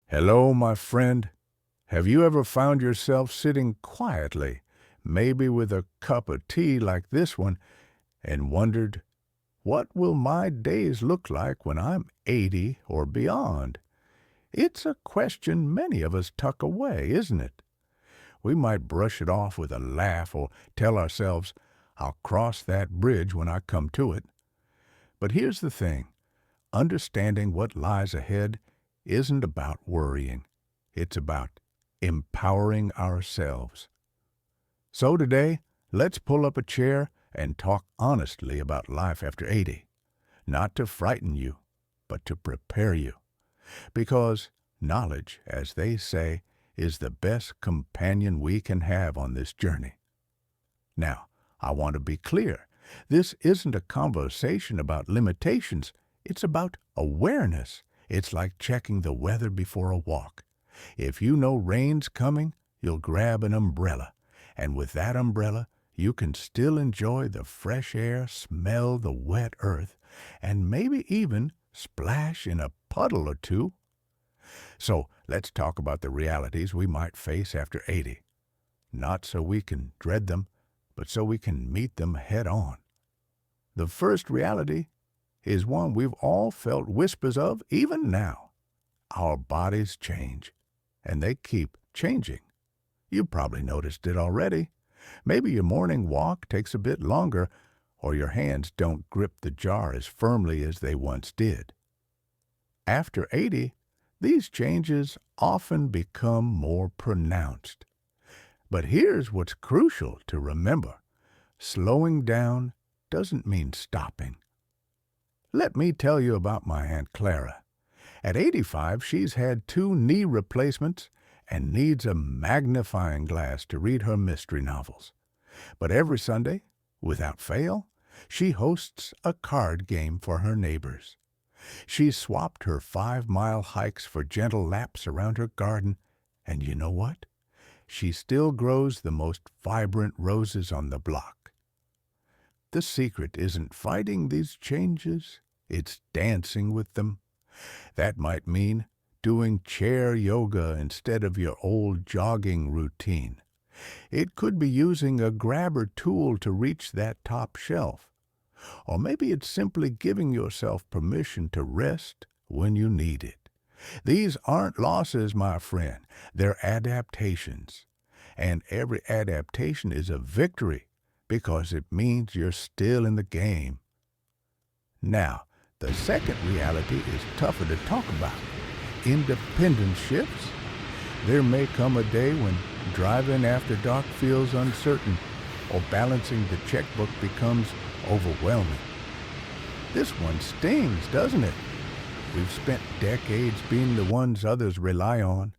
Hello, my friend. Have you ever found yourself sitting quietly, maybe with a cup of tea like this one, and wondered, what will my days look like when I'm 80 or beyond? It's a question many of us tuck away, isn't it? We might brush it off with a laugh or tell ourselves, I'll cross that bridge when I come to it. But here's the thing. Understanding what lies ahead isn't about worrying. It's about empowering ourselves. So today, let's pull up a chair and talk honestly about life after 80. Not to frighten you, but to prepare you. Because knowledge, as they say, is the best companion we can have on this journey. Now, I want to be clear. This isn't a conversation about limitations. It's about awareness. It's like checking the weather before a walk. If you know rain's coming, you'll grab an umbrella. And with that umbrella, you can still enjoy the fresh air, smell the wet earth, and maybe even splash in a puddle or two. So let's talk about the realities we might face after 80. Not so we can dread them, but so we can meet them head on. The first reality is one we've all felt whispers of even now. Our bodies change, and they keep changing. You've probably noticed it already. Maybe your morning walk takes a bit longer, or your hands don't grip the jar as firmly as they once did. After 80, these changes often become more pronounced. But here's what's crucial to remember. Slowing down doesn't mean stopping. Let me tell you about my Aunt Clara. At 85, she's had 2 knee replacements and needs a magnifying glass to read her mystery novels. But every Sunday, without fail, she hosts a card game for her neighbors. She's swapped her 5-mile hikes for gentle laps around her garden, and you know what? She still grows the most vibrant roses on the block. The secret isn't fighting these changes, it's dancing with them. That might mean doing chair yoga instead of your old jogging routine. It could be using a grabber tool to reach that top shelf. Or maybe it's simply giving yourself permission to rest when you need it. These aren't losses, my friend. They're adaptations. And every adaptation is a victory because it means you're still in the game. Now, the second reality is tougher to talk about. Independence shifts. There may come a day when driving after dark feels uncertain or balancing the checkbook becomes overwhelming. This one stings, doesn't it? We've spent decades being the ones others rely on,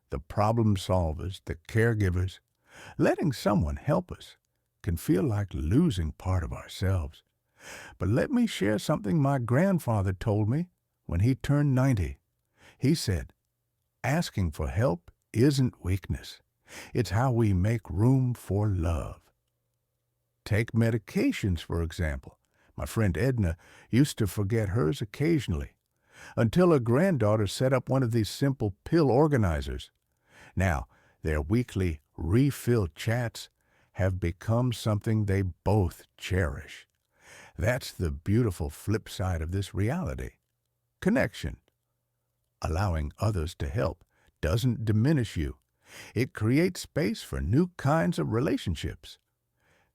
the problem solvers, the caregivers. Letting someone help us can feel like losing part of ourselves. But let me share something my grandfather told me when he turned 90. He said, asking for help isn't weakness. It's how we make room for love. Take medications, for example. My friend Edna used to forget hers occasionally, until her granddaughter set up one of these simple pill organizers. Now, their weekly refill chats have become something they both cherish. That's the beautiful flip side of this reality. Connection. Allowing others to help doesn't diminish you. It creates space for new kinds of relationships.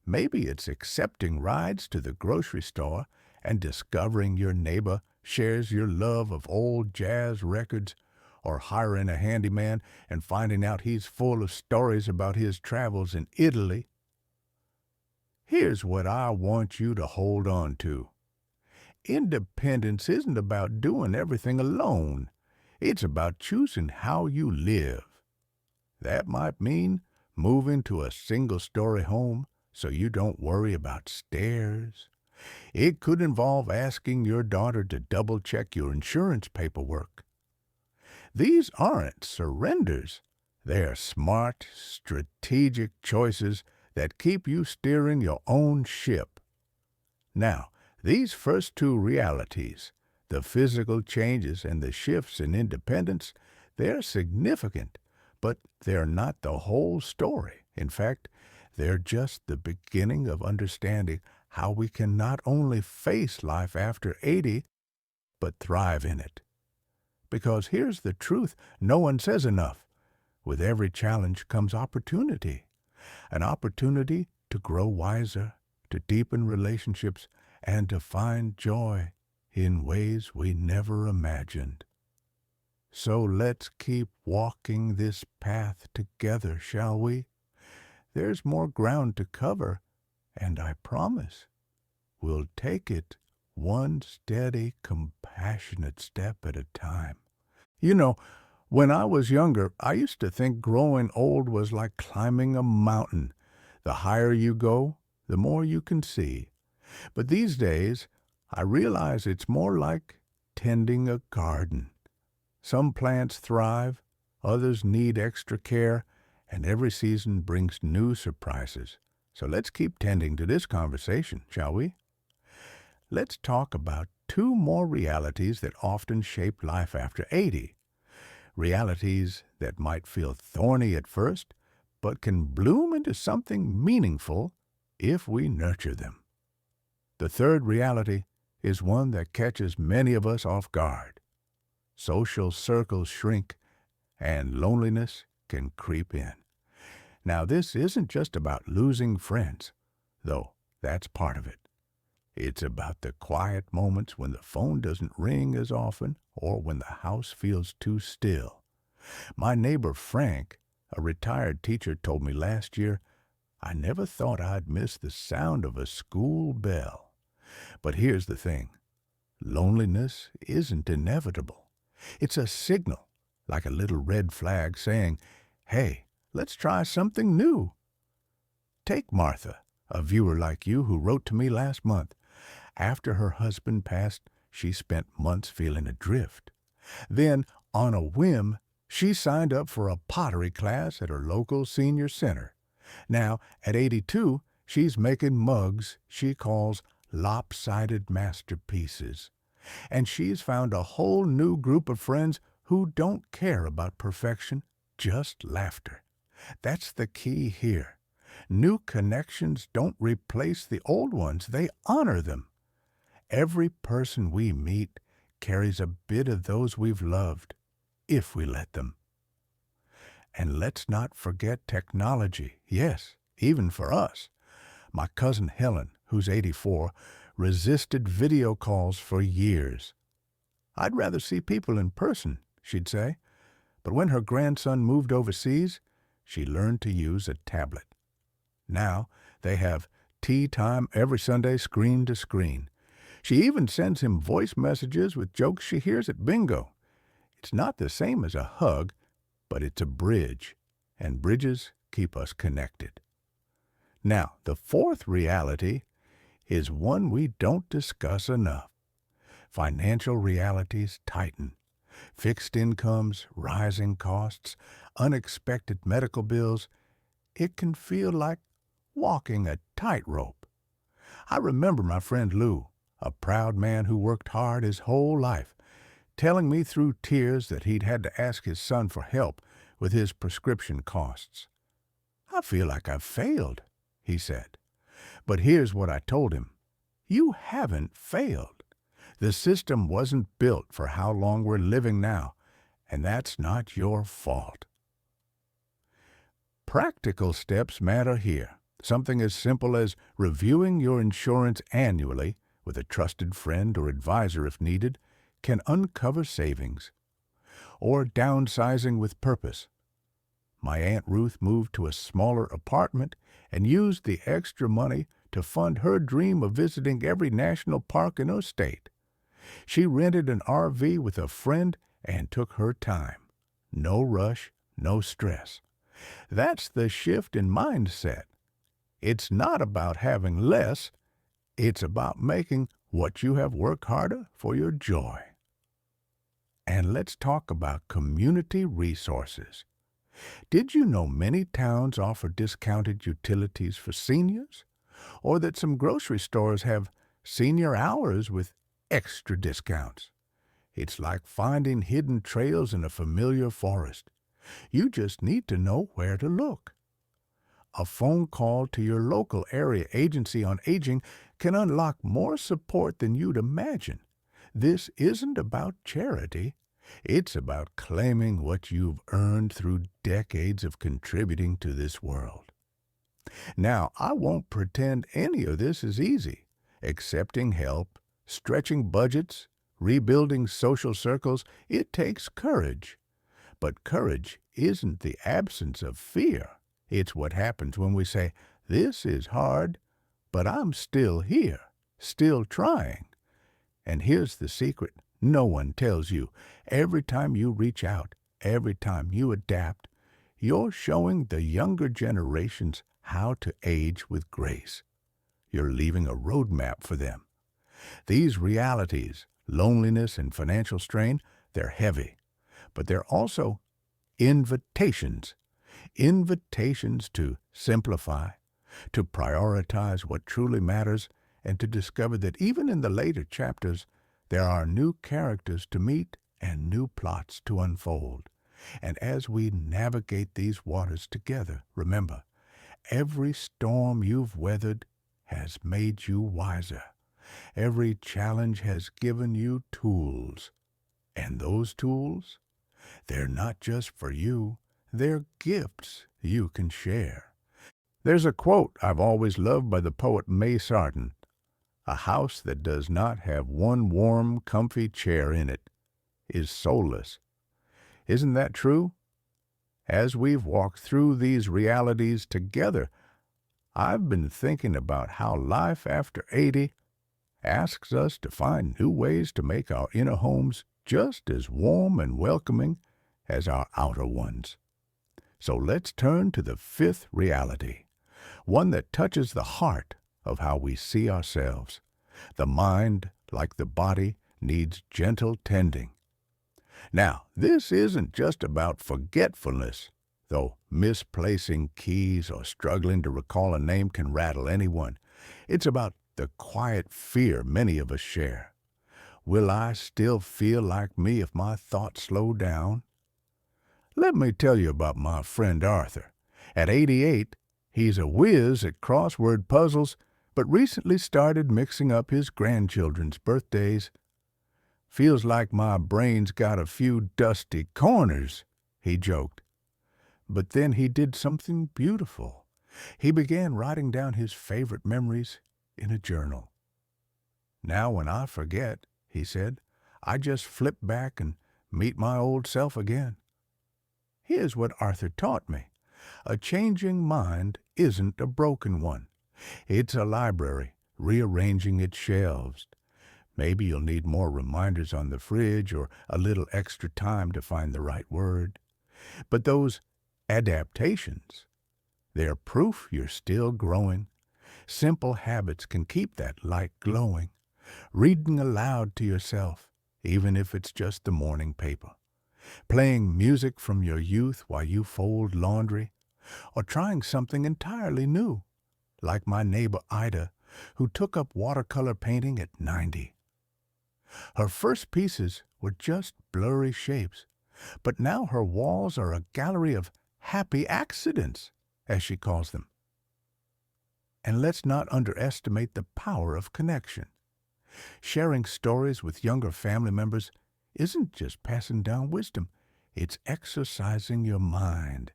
Maybe it's accepting rides to the grocery store and discovering your neighbor shares your love of old jazz records, or hiring a handyman and finding out he's full of stories about his travels in Italy. Here's what I want you to hold on to. Independence isn't about doing everything alone. It's about choosing how you live. That might mean moving to a single-story home so you don't worry about stairs. It could involve asking your daughter to double-check your insurance paperwork. These aren't surrenders. They're smart, strategic choices that keep you steering your own ship. Now, these first 2 realities, the physical changes and the shifts in independence, They're significant, but they're not the whole story. In fact, they're just the beginning of understanding how we can not only face life after 80, but thrive in it. Because here's the truth no one says enough. With every challenge comes opportunity. An opportunity to grow wiser, to deepen relationships, and to find joy in ways we never imagined. So let's keep walking this path together, shall we? There's more ground to cover, and I promise we'll take it one steady, compassionate step at a time. You know, when I was younger, I used to think growing old was like climbing a mountain. The higher you go, the more you can see. But these days, I realize it's more like tending a garden. Some plants thrive, others need extra care, and every season brings new surprises. So let's keep tending to this conversation, shall we? Let's talk about two more realities that often shape life after 80. Realities that might feel thorny at first, but can bloom into something meaningful if we nurture them. The third reality is one that catches many of us off guard. Social circles shrink, and loneliness can creep in. Now, this isn't just about losing friends, though that's part of it. It's about the quiet moments when the phone doesn't ring as often or when the house feels too still. My neighbor Frank, a retired teacher, told me last year, I never thought I'd miss the sound of a school bell. But here's the thing. Loneliness isn't inevitable. It's a signal, like a little red flag saying, hey, let's try something new. Take Martha, a viewer like you who wrote to me last month. After her husband passed, she spent months feeling adrift. Then, on a whim, she signed up for a pottery class at her local senior center. Now, at 82, she's making mugs she calls lopsided masterpieces. And she's found a whole new group of friends who don't care about perfection, just laughter. That's the key here. New connections don't replace the old ones, they honor them. Every person we meet carries a bit of those we've loved, if we let them. And let's not forget technology. Yes, even for us. My cousin Helen, who's 84, resisted video calls for years. I'd rather see people in person, she'd say. But when her grandson moved overseas, she learned to use a tablet. Now they have tea time every Sunday, screen to screen. She even sends him voice messages with jokes she hears at bingo. It's not the same as a hug, but it's a bridge, and bridges keep us connected. Now, the fourth reality is one we don't discuss enough. Financial realities tighten. Fixed incomes, rising costs, unexpected medical bills. It can feel like walking a tightrope. I remember my friend Lou, a proud man who worked hard his whole life, telling me through tears that he'd had to ask his son for help with his prescription costs. I feel like I've failed, he said. But here's what I told him. You haven't failed. The system wasn't built for how long we're living now, and that's not your fault. Practical steps matter here. Something as simple as reviewing your insurance annually with a trusted friend or advisor if needed can uncover savings. Or downsizing with purpose. My Aunt Ruth moved to a smaller apartment and used the extra money to fund her dream of visiting every national park in her state. She rented an RV with a friend and took her time. No rush, no stress. That's the shift in mindset. It's not about having less. It's about making what you have worked harder for your joy. And let's talk about community resources. Did you know many towns offer discounted utilities for seniors? Or that some grocery stores have senior hours with extra discounts? It's like finding hidden trails in a familiar forest. You just need to know where to look. A phone call to your local area agency on aging can unlock more support than you'd imagine. This isn't about charity. It's about claiming what you've earned through decades of contributing to this world. Now, I won't pretend any of this is easy. Accepting help, stretching budgets, rebuilding social circles, it takes courage. But courage isn't the absence of fear. It's what happens when we say, "This is hard, but I'm still here, still trying." And here's the secret no one tells you. Every time you reach out, every time you adapt, you're showing the younger generations how to age with grace. You're leaving a roadmap for them. These realities, loneliness and financial strain, they're heavy, but they're also invitations. Invitations to simplify, to prioritize what truly matters, and to discover that even in the later chapters, there are new characters to meet and new plots to unfold. And as we navigate these waters together, remember, every storm you've weathered has made you wiser. Every challenge has given you tools. And those tools, they're not just for you, they're gifts you can share. There's a quote I've always loved by the poet May Sarton. A house that does not have one warm, comfy chair in it is soulless. Isn't that true? As we've walked through these realities together, I've been thinking about how life after 80 asks us to find new ways to make our inner homes just as warm and welcoming as our outer ones. So let's turn to the fifth reality, one that touches the heart of how we see ourselves. The mind, like the body, needs gentle tending. Now, this isn't just about forgetfulness, though misplacing keys or struggling to recall a name can rattle anyone. It's about the quiet fear many of us share. Will I still feel like me if my thoughts slow down? Let me tell you about my friend Arthur. At 88, he's a whiz at crossword puzzles, but recently started mixing up his grandchildren's birthdays. "Feels like my brain's got a few dusty corners," he joked. But then he did something beautiful. He began writing down his favorite memories in a journal. "Now when I forget," he said, "I just flip back and meet my old self again." Here's what Arthur taught me. A changing mind isn't a broken one. It's a library, rearranging its shelves. Maybe you'll need more reminders on the fridge or a little extra time to find the right word. But those adaptations, they're proof you're still growing. Simple habits can keep that light glowing. Reading aloud to yourself, even if it's just the morning paper. Playing music from your youth while you fold laundry, or trying something entirely new, like my neighbor Ida, who took up watercolor painting at 90. Her first pieces were just blurry shapes, but now her walls are a gallery of happy accidents, as she calls them. And let's not underestimate the power of connection. Sharing stories with younger family members isn't just passing down wisdom, it's exercising your mind.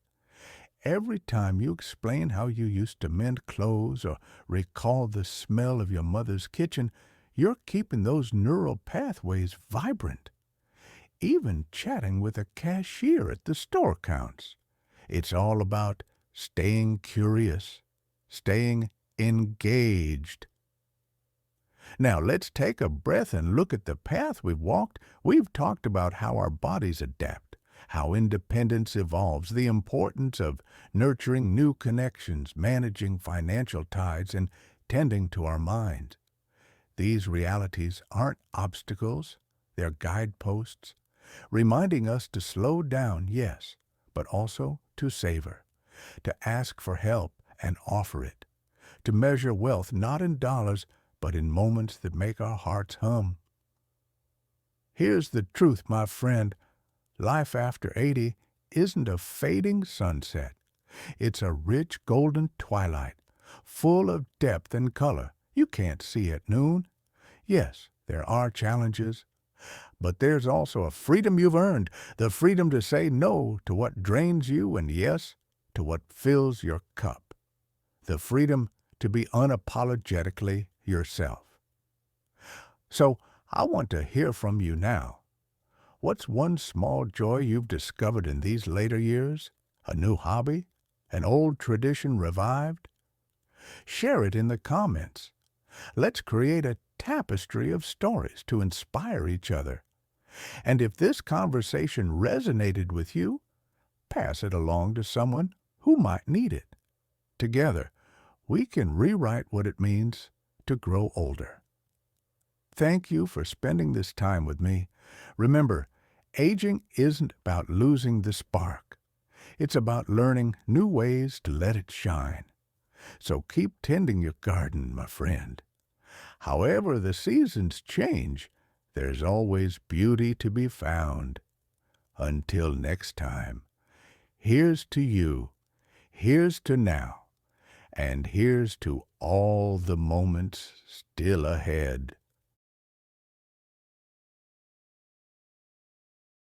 Every time you explain how you used to mend clothes or recall the smell of your mother's kitchen, you're keeping those neural pathways vibrant. Even chatting with a cashier at the store counts. It's all about staying curious, staying engaged. Now let's take a breath and look at the path we've walked. We've talked about how our bodies adapt, how independence evolves, the importance of nurturing new connections, managing financial tides, and tending to our minds. These realities aren't obstacles, they're guideposts, reminding us to slow down, yes, but also to savor, to ask for help and offer it, to measure wealth not in dollars, but in moments that make our hearts hum. Here's the truth, my friend. Life after 80 isn't a fading sunset. It's a rich golden twilight, full of depth and color you can't see at noon. Yes, there are challenges, but there's also a freedom you've earned, the freedom to say no to what drains you and yes to what fills your cup, the freedom to be unapologetically yourself. So I want to hear from you now. What's one small joy you've discovered in these later years? A new hobby? An old tradition revived? Share it in the comments. Let's create a tapestry of stories to inspire each other. And if this conversation resonated with you, pass it along to someone who might need it. Together, we can rewrite what it means to grow older. Thank you for spending this time with me. Remember, aging isn't about losing the spark. It's about learning new ways to let it shine. So keep tending your garden, my friend. However the seasons change, there's always beauty to be found. Until next time, here's to you, here's to now, and here's to all the moments still ahead.